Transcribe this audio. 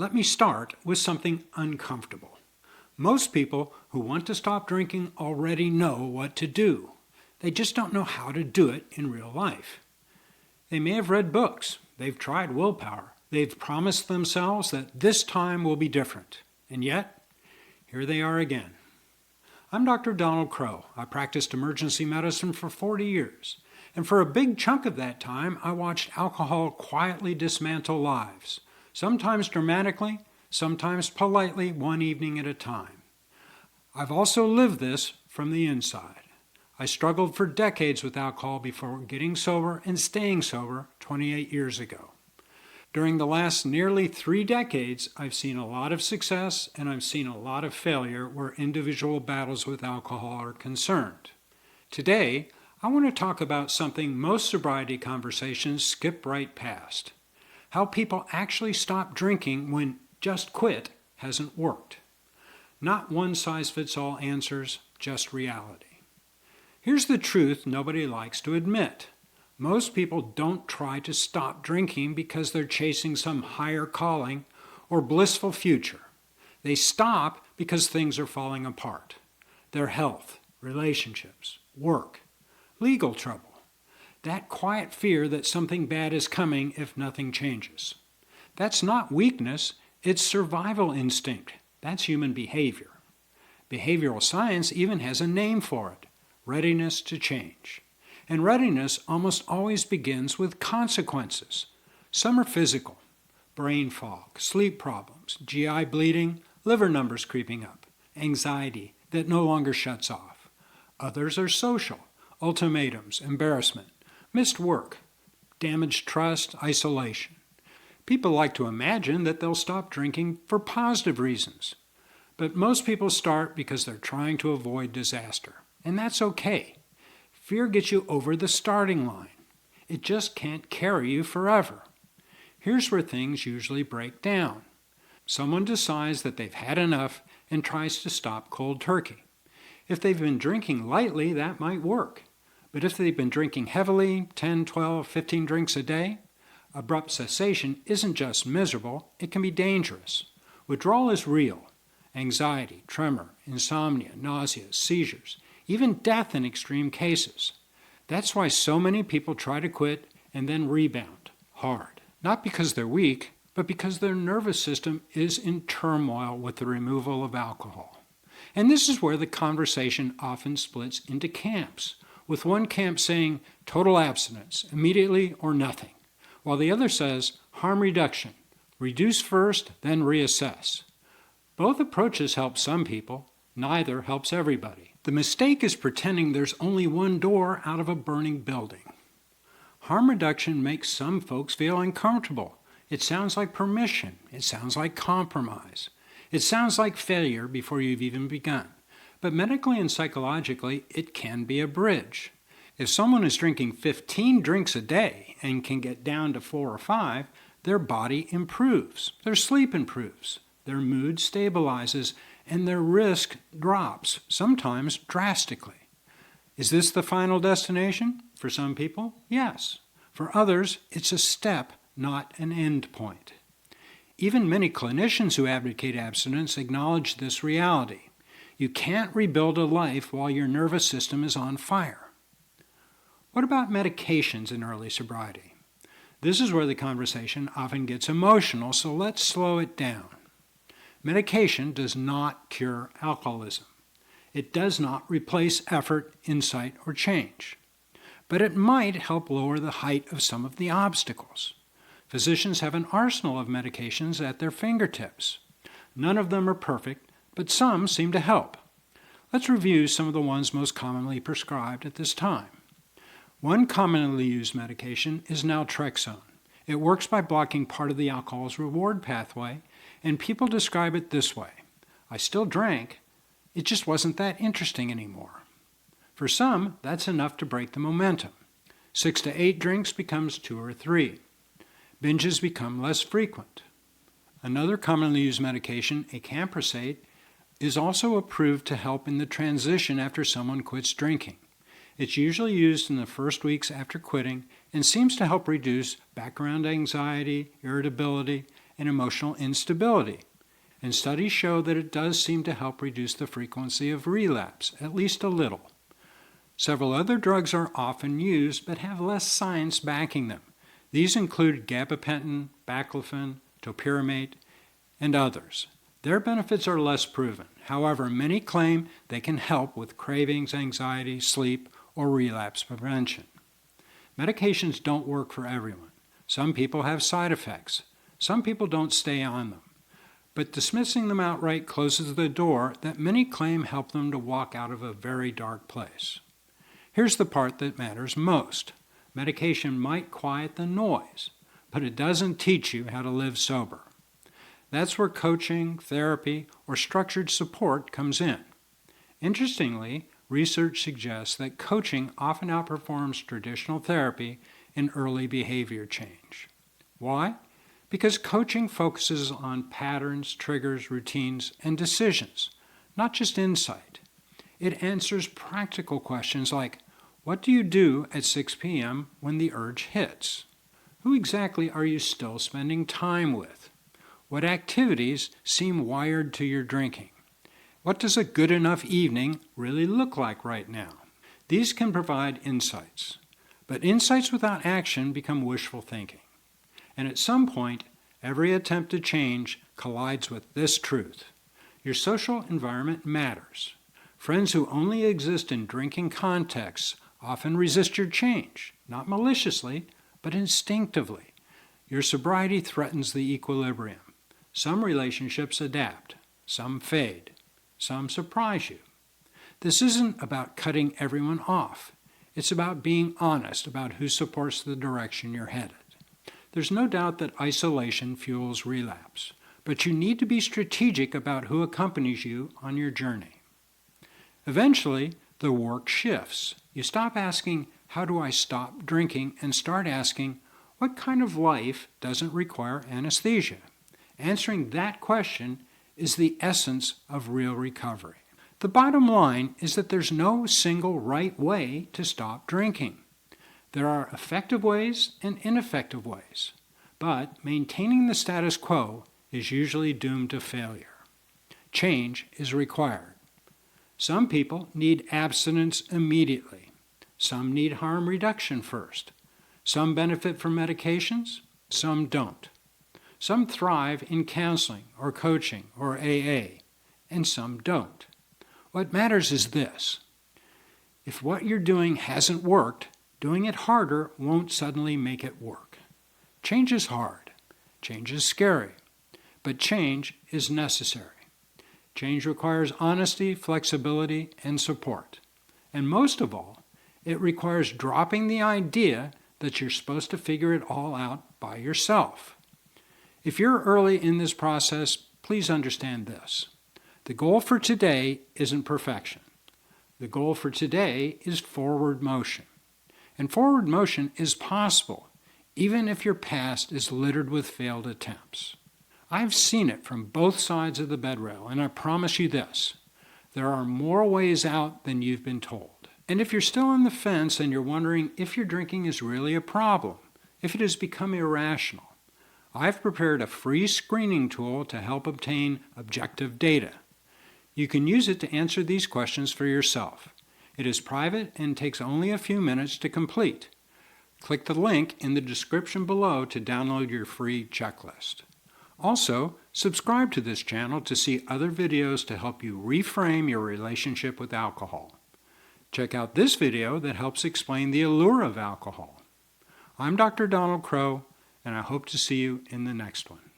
Let me start with something uncomfortable. Most people who want to stop drinking already know what to do. They just don't know how to do it in real life. They may have read books, they've tried willpower, they've promised themselves that this time will be different. And yet, here they are again. I'm Dr. Crowe. I practiced emergency medicine for 40 years. And for a big chunk of that time, I watched alcohol quietly dismantle lives. Sometimes dramatically, sometimes politely, one evening at a time. I've also lived this from the inside. I struggled for decades with alcohol before getting sober and staying sober 28 years ago. During the last nearly 3 decades, I've seen a lot of success and I've seen a lot of failure where individual battles with alcohol are concerned. Today, I want to talk about something most sobriety conversations skip right past. How people actually stop drinking when just quit hasn't worked. Not one-size-fits-all answers, just reality. Here's the truth nobody likes to admit. Most people don't try to stop drinking because they're chasing some higher calling or blissful future. They stop because things are falling apart. Their health, relationships, work, legal trouble. That quiet fear that something bad is coming if nothing changes. That's not weakness, it's survival instinct. That's human behavior. Behavioral science even has a name for it, readiness to change. And readiness almost always begins with consequences. Some are physical, brain fog, sleep problems, GI bleeding, liver numbers creeping up, anxiety that no longer shuts off. Others are social, ultimatums, embarrassment, missed work, damaged trust, isolation. People like to imagine that they'll stop drinking for positive reasons. But most people start because they're trying to avoid disaster. And that's okay. Fear gets you over the starting line. It just can't carry you forever. Here's where things usually break down. Someone decides that they've had enough and tries to stop cold turkey. If they've been drinking lightly, that might work. But if they've been drinking heavily, 10, 12, 15 drinks a day, abrupt cessation isn't just miserable, it can be dangerous. Withdrawal is real. Anxiety, tremor, insomnia, nausea, seizures, even death in extreme cases. That's why so many people try to quit and then rebound hard. Not because they're weak, but because their nervous system is in turmoil with the removal of alcohol. And this is where the conversation often splits into camps, with one camp saying total abstinence, immediately or nothing, while the other says harm reduction, reduce first, then reassess. Both approaches help some people, neither helps everybody. The mistake is pretending there's only one door out of a burning building. Harm reduction makes some folks feel uncomfortable. It sounds like permission. It sounds like compromise. It sounds like failure before you've even begun. But medically and psychologically, it can be a bridge. If someone is drinking 15 drinks a day and can get down to 4 or 5, their body improves, their sleep improves, their mood stabilizes, and their risk drops, sometimes drastically. Is this the final destination? For some people, yes. For others, it's a step, not an end point. Even many clinicians who advocate abstinence acknowledge this reality. You can't rebuild a life while your nervous system is on fire. What about medications in early sobriety? This is where the conversation often gets emotional, so let's slow it down. Medication does not cure alcoholism. It does not replace effort, insight, or change. But it might help lower the height of some of the obstacles. Physicians have an arsenal of medications at their fingertips. None of them are perfect, but some seem to help. Let's review some of the ones most commonly prescribed at this time. One commonly used medication is naltrexone. It works by blocking part of the alcohol's reward pathway, and people describe it this way: I still drank, it just wasn't that interesting anymore. For some, that's enough to break the momentum. 6 to 8 drinks becomes 2 or 3. Binges become less frequent. Another commonly used medication, acamprosate, is also approved to help in the transition after someone quits drinking. It's usually used in the first weeks after quitting and seems to help reduce background anxiety, irritability, and emotional instability. And studies show that it does seem to help reduce the frequency of relapse, at least a little. Several other drugs are often used but have less science backing them. These include gabapentin, baclofen, topiramate, and others. Their benefits are less proven. However, many claim they can help with cravings, anxiety, sleep, or relapse prevention. Medications don't work for everyone. Some people have side effects. Some people don't stay on them. But dismissing them outright closes the door that many claim help them to walk out of a very dark place. Here's the part that matters most. Medication might quiet the noise, but it doesn't teach you how to live sober. That's where coaching, therapy, or structured support comes in. Interestingly, research suggests that coaching often outperforms traditional therapy in early behavior change. Why? Because coaching focuses on patterns, triggers, routines, and decisions, not just insight. It answers practical questions like, what do you do at 6 p.m. when the urge hits? Who exactly are you still spending time with? What activities seem wired to your drinking? What does a good enough evening really look like right now? These can provide insights, but insights without action become wishful thinking. And at some point, every attempt to change collides with this truth. Your social environment matters. Friends who only exist in drinking contexts often resist your change, not maliciously, but instinctively. Your sobriety threatens the equilibrium. Some relationships adapt, some fade, some surprise you. This isn't about cutting everyone off. It's about being honest about who supports the direction you're headed. There's no doubt that isolation fuels relapse, but you need to be strategic about who accompanies you on your journey. Eventually, the work shifts. You stop asking, how do I stop drinking, and start asking, what kind of life doesn't require anesthesia? Answering that question is the essence of real recovery. The bottom line is that there's no single right way to stop drinking. There are effective ways and ineffective ways, but maintaining the status quo is usually doomed to failure. Change is required. Some people need abstinence immediately. Some need harm reduction first. Some benefit from medications, some don't. Some thrive in counseling or coaching or AA, and some don't. What matters is this. If what you're doing hasn't worked, doing it harder won't suddenly make it work. Change is hard. Change is scary. But change is necessary. Change requires honesty, flexibility, and support. And most of all, it requires dropping the idea that you're supposed to figure it all out by yourself. If you're early in this process, please understand this. The goal for today isn't perfection. The goal for today is forward motion. And forward motion is possible, even if your past is littered with failed attempts. I've seen it from both sides of the bedrail, and I promise you this. There are more ways out than you've been told. And if you're still on the fence and you're wondering if your drinking is really a problem, if it has become irrational, I've prepared a free screening tool to help obtain objective data. You can use it to answer these questions for yourself. It is private and takes only a few minutes to complete. Click the link in the description below to download your free checklist. Also, subscribe to this channel to see other videos to help you reframe your relationship with alcohol. Check out this video that helps explain the allure of alcohol. I'm Dr. Donald Crowe, and I hope to see you in the next one.